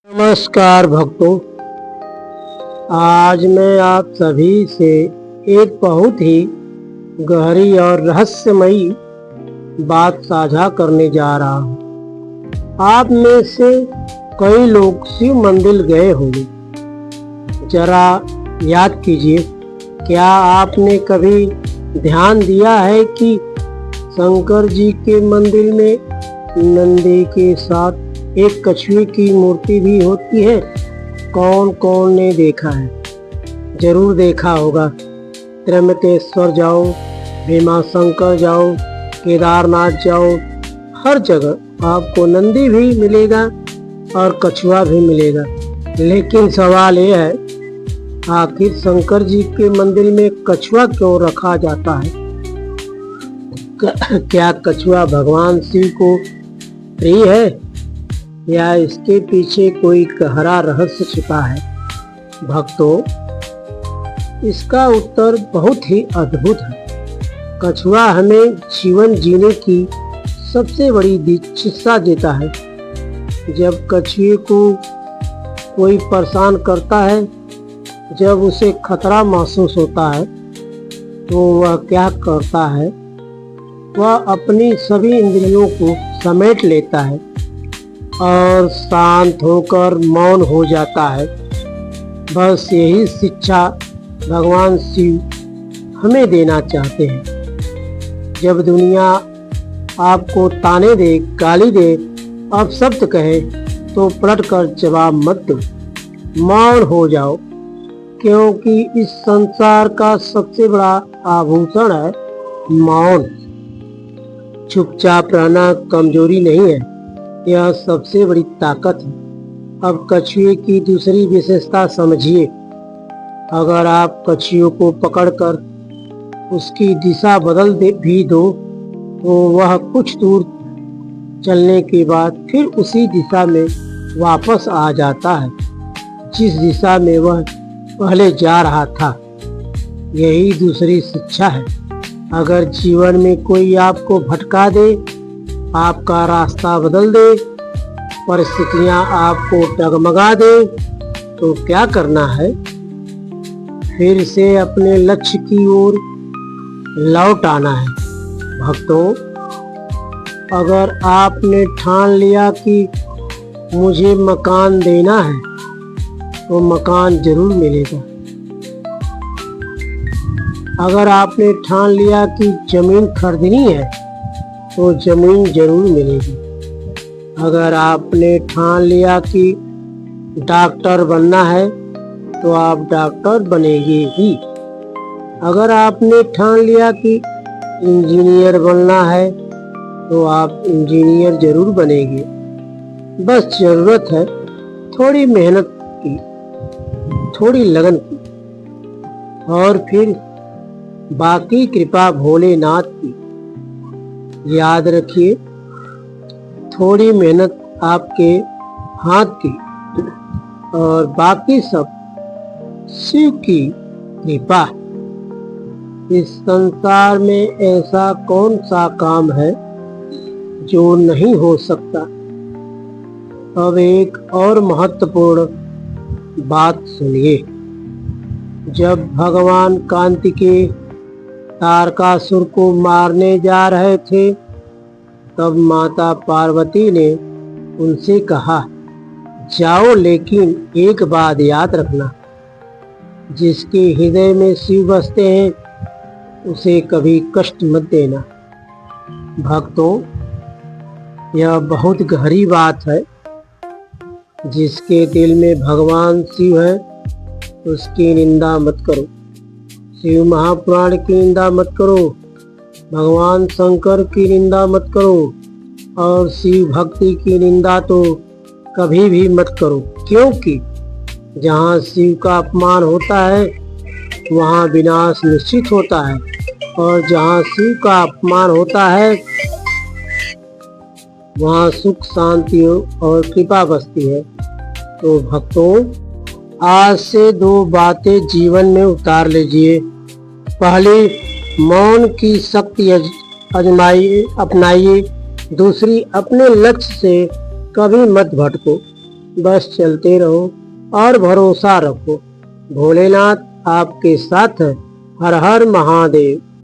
नमस्कार भक्तों, आज मैं आप सभी से एक बहुत ही गहरी और रहस्यमयी बात साझा करने जा रहा हूँ। आप में से कई लोग शिव मंदिर गए होंगे। जरा याद कीजिए, क्या आपने कभी ध्यान दिया है कि शंकर जी के मंदिर में नंदी के साथ एक कछुए की मूर्ति भी होती है? कौन कौन ने देखा है? जरूर देखा होगा। त्र्यंबकेश्वर जाओ, भीमा शंकर जाओ, केदारनाथ जाओ, हर जगह आपको नंदी भी मिलेगा और कछुआ भी मिलेगा। लेकिन सवाल यह है, आखिर शंकर जी के मंदिर में कछुआ क्यों रखा जाता है? क्या कछुआ भगवान शिव को प्रिय है या इसके पीछे कोई गहरा रहस्य छिपा है? भक्तों, इसका उत्तर बहुत ही अद्भुत है। कछुआ हमें जीवन जीने की सबसे बड़ी दिशा देता है। जब कछुए को कोई परेशान करता है, जब उसे खतरा महसूस होता है, तो वह क्या करता है? वह अपनी सभी इंद्रियों को समेट लेता है और शांत होकर मौन हो जाता है। बस यही शिक्षा भगवान शिव हमें देना चाहते हैं। जब दुनिया आपको ताने दे, गाली दे, अपशब्द कहे, तो पलटकर जवाब मत दो, मौन हो जाओ, क्योंकि इस संसार का सबसे बड़ा आभूषण है मौन। चुपचाप रहना कमजोरी नहीं है, यह सबसे बड़ी ताकत है। अब कछुए की दूसरी विशेषता समझिए। अगर आप कछुए को पकड़कर उसकी दिशा बदल भी दो, तो वह कुछ दूर चलने के बाद फिर उसी दिशा में वापस आ जाता है जिस दिशा में वह पहले जा रहा था। यही दूसरी शिक्षा है। अगर जीवन में कोई आपको भटका दे, आपका रास्ता बदल दे, परिस्थितियां आपको डगमगा दे, तो क्या करना है? फिर से अपने लक्ष्य की ओर लौट आना है। भक्तों, अगर आपने ठान लिया कि मुझे मकान देना है, तो मकान जरूर मिलेगा। अगर आपने ठान लिया कि जमीन खरीदनी है, तो जमीन जरूर मिलेगी। अगर आपने ठान लिया कि डॉक्टर बनना है, तो आप डॉक्टर बनेंगे ही। अगर आपने ठान लिया कि इंजीनियर बनना है, तो आप इंजीनियर जरूर बनेंगे। बस जरूरत है थोड़ी मेहनत की, थोड़ी लगन की, और फिर बाकी कृपा भोलेनाथ की। याद रखिए, थोड़ी मेहनत आपके हाथ की और बाकी सब शिव की कृपा। इस संसार में ऐसा कौन सा काम है जो नहीं हो सकता? अब एक और महत्वपूर्ण बात सुनिए। जब भगवान कार्तिकेय तारकासुर को मारने जा रहे थे, तब माता पार्वती ने उनसे कहा, जाओ, लेकिन एक बात याद रखना, जिसके हृदय में शिव बसते हैं, उसे कभी कष्ट मत देना। भक्तों, यह बहुत गहरी बात है। जिसके दिल में भगवान शिव है, उसकी निंदा मत करो। शिव महापुराण की निंदा मत करो, भगवान शंकर की निंदा मत करो, और शिव भक्ति की निंदा तो कभी भी मत करो। क्योंकि जहाँ शिव का अपमान होता है, वहाँ विनाश निश्चित होता है, और जहाँ शिव का अपमान होता है, वहाँ सुख, शांति और कृपा बसती है। तो भक्तों, आज से दो बातें जीवन में उतार लीजिए। पहली, मौन की शक्ति अपनाइए। दूसरी, अपने लक्ष्य से कभी मत भटको। बस चलते रहो और भरोसा रखो, भोलेनाथ आपके साथ है। हर हर महादेव।